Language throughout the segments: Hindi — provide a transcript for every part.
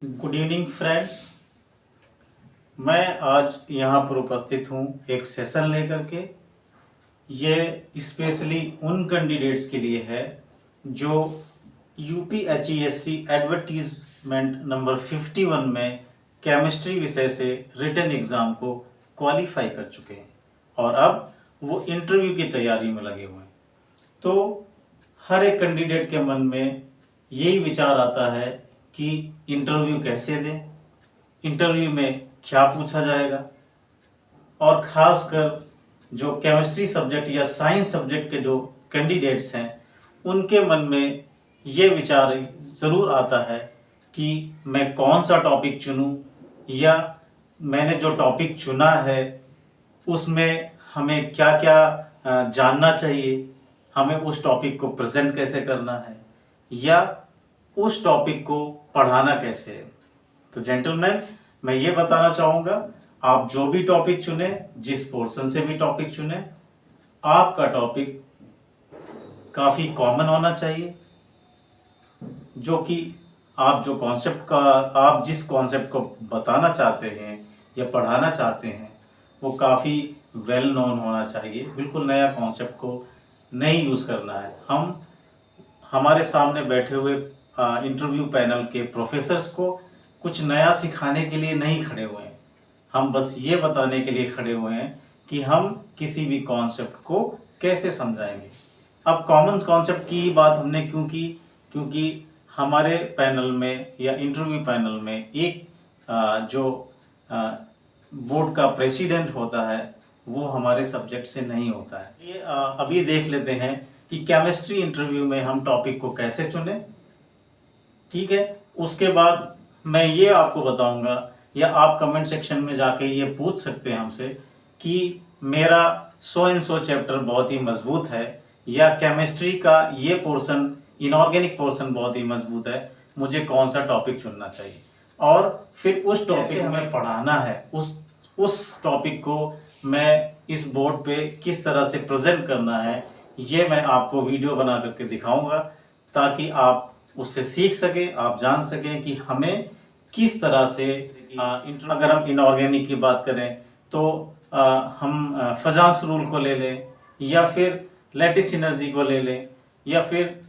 Good evening friends. मैं आज यहाँ पर उपस्थित हूँ एक सेशन लेकर के। ये स्पेशली उन कैंडिडेट्स के लिए है जो यूपीएचईएससी एडवर्टीजमेंट नंबर 51 में केमिस्ट्री विषय से रिटन एग्ज़ाम को क्वालिफाई कर चुके हैं और अब वो इंटरव्यू की तैयारी में लगे हुए हैं। तो हर एक कैंडिडेट के मन में यही विचार आता है कि इंटरव्यू कैसे दें, इंटरव्यू में क्या पूछा जाएगा, और ख़ासकर जो केमिस्ट्री सब्जेक्ट या साइंस सब्जेक्ट के जो कैंडिडेट्स हैं उनके मन में ये विचार ज़रूर आता है कि मैं कौन सा टॉपिक चुनूं, या मैंने जो टॉपिक चुना है उसमें हमें क्या क्या जानना चाहिए, हमें उस टॉपिक को प्रेजेंट कैसे करना है, या उस टॉपिक को पढ़ाना कैसे है। तो जेंटलमैन, मैं ये बताना चाहूँगा, आप जो भी टॉपिक चुने, जिस पोर्शन से भी टॉपिक चुने, आपका टॉपिक काफ़ी कॉमन होना चाहिए, जो कि आप जिस कॉन्सेप्ट को बताना चाहते हैं या पढ़ाना चाहते हैं वो काफ़ी वेल नोन होना चाहिए। बिल्कुल नया कॉन्सेप्ट को नहीं यूज़ करना है। हमारे सामने बैठे हुए इंटरव्यू पैनल के प्रोफेसर्स को कुछ नया सिखाने के लिए नहीं खड़े हुए हैं। हम बस ये बताने के लिए खड़े हुए हैं कि हम किसी भी कॉन्सेप्ट को कैसे समझाएंगे। अब कॉमन कॉन्सेप्ट की बात हमने क्यों की? क्योंकि हमारे पैनल में या इंटरव्यू पैनल में एक जो बोर्ड का प्रेसिडेंट होता है वो हमारे सब्जेक्ट से नहीं होता है। ये अभी देख लेते हैं कि केमिस्ट्री इंटरव्यू में हम टॉपिक को कैसे चुने। ठीक है, उसके बाद मैं ये आपको बताऊंगा, या आप कमेंट सेक्शन में जाके ये पूछ सकते हैं हमसे कि मेरा सो एंड सो चैप्टर बहुत ही मजबूत है, या केमिस्ट्री का ये पोर्शन इनऑर्गेनिक पोर्शन बहुत ही मजबूत है, मुझे कौन सा टॉपिक चुनना चाहिए, और फिर उस टॉपिक हमें पढ़ाना है, उस टॉपिक को मैं इस बोर्ड पे किस तरह से प्रेजेंट करना है, ये मैं आपको वीडियो बना करके दिखाऊंगा, ताकि आप उससे सीख सकें, आप जान सकें कि हमें किस तरह से अगर हम इनऑर्गेनिक की बात करें तो हम फजांस रूल को ले लें, या फिर लैटिस सिनर्जी को ले लें, या फिर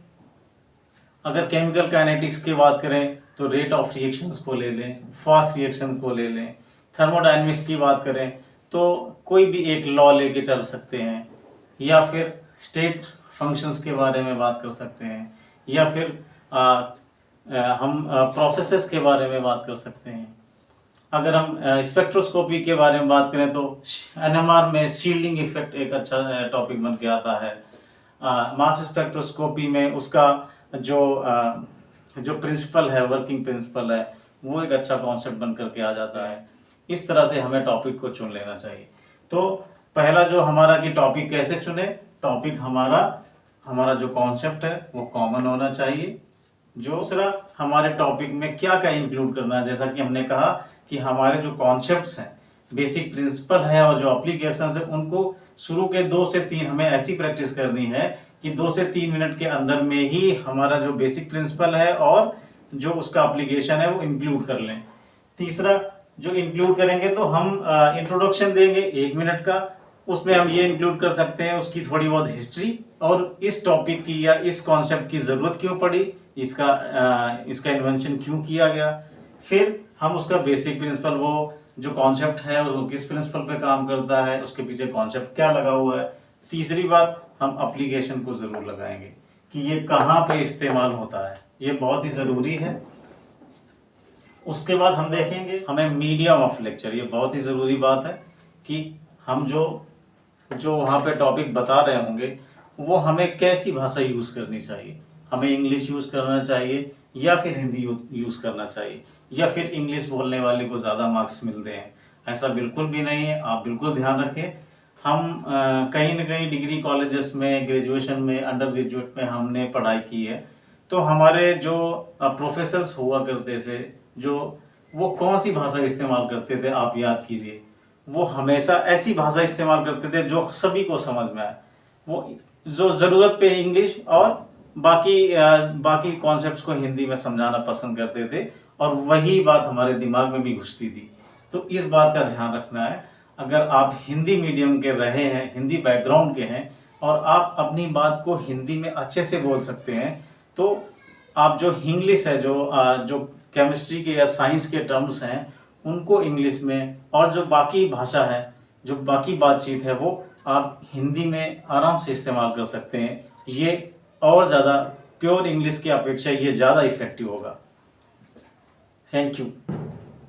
अगर केमिकल काइनेटिक्स की बात करें तो रेट ऑफ रिएक्शंस को ले लें, फास्ट रिएक्शन को ले लें, थर्मोडायनेमिक्स की बात करें तो कोई भी एक लॉ लेके चल सकते हैं, या फिर स्टेट फंक्शंस के बारे में बात कर सकते हैं, या फिर हम प्रोसेसेस के बारे में बात कर सकते हैं। अगर हम स्पेक्ट्रोस्कोपी के बारे में बात करें तो एनएमआर में शील्डिंग इफेक्ट एक अच्छा टॉपिक बन के आता है। मास स्पेक्ट्रोस्कोपी में उसका जो प्रिंसिपल है, वर्किंग प्रिंसिपल है, वो एक अच्छा कॉन्सेप्ट बन करके आ जाता है। इस तरह से हमें टॉपिक को चुन लेना चाहिए। तो पहला जो हमारा कि टॉपिक कैसे चुने, टॉपिक हमारा जो कॉन्सेप्ट है वो कॉमन होना चाहिए। दूसरा, हमारे टॉपिक में क्या क्या इंक्लूड करना है, जैसा कि हमने कहा कि हमारे जो कॉन्सेप्ट्स हैं, बेसिक प्रिंसिपल है और जो एप्लीकेशंस है, उनको शुरू के 2 से 3 हमें ऐसी प्रैक्टिस करनी है कि 2 से 3 मिनट के अंदर में ही हमारा जो बेसिक प्रिंसिपल है और जो उसका एप्लीकेशन है वो इंक्लूड कर लें। तीसरा, जो इंक्लूड करेंगे तो हम इंट्रोडक्शन देंगे 1 मिनट का, उसमें हम ये इंक्लूड कर सकते हैं उसकी थोड़ी बहुत हिस्ट्री, और इस टॉपिक की या इस कॉन्सेप्ट की ज़रूरत क्यों पड़ी, इसका इन्वेंशन क्यों किया गया। फिर हम उसका बेसिक प्रिंसिपल, वो जो कॉन्सेप्ट है वो किस प्रिंसिपल पे काम करता है, उसके पीछे कॉन्सेप्ट क्या लगा हुआ है। तीसरी बात, हम एप्लीकेशन को ज़रूर लगाएंगे कि ये कहाँ पे इस्तेमाल होता है, ये बहुत ही ज़रूरी है। उसके बाद हम देखेंगे हमें मीडियम ऑफ लेक्चर, ये बहुत ही ज़रूरी बात है कि हम जो वहाँ पे टॉपिक बता रहे होंगे वो हमें कैसी भाषा यूज़ करनी चाहिए, हमें इंग्लिश यूज़ करना चाहिए या फिर हिंदी यूज़ करना चाहिए, या फिर इंग्लिश बोलने वाले को ज़्यादा मार्क्स मिलते हैं, ऐसा बिल्कुल भी नहीं है। आप बिल्कुल ध्यान रखें, हम कहीं ना कहीं डिग्री कॉलेजेस में, ग्रेजुएशन में, अंडर ग्रेजुएट में हमने पढ़ाई की है, तो हमारे जो प्रोफेसर्स हुआ करते थे, वो कौन सी भाषा इस्तेमाल करते थे आप याद कीजिए। वो हमेशा ऐसी भाषा इस्तेमाल करते थे जो सभी को समझ में आए, वो जो ज़रूरत पे इंग्लिश और बाकी कॉन्सेप्ट्स को हिंदी में समझाना पसंद करते थे, और वही बात हमारे दिमाग में भी घुसती थी। तो इस बात का ध्यान रखना है, अगर आप हिंदी मीडियम के रहे हैं, हिंदी बैकग्राउंड के हैं और आप अपनी बात को हिंदी में अच्छे से बोल सकते हैं, तो आप जो इंग्लिश है, जो केमिस्ट्री के या साइंस के टर्म्स हैं उनको इंग्लिश में, और जो बाकी भाषा है, जो बाकी बातचीत है, वो आप हिंदी में आराम से इस्तेमाल कर सकते हैं। ये और ज़्यादा प्योर इंग्लिश की अपेक्षा ये ज़्यादा इफ़ेक्टिव होगा। Thank you.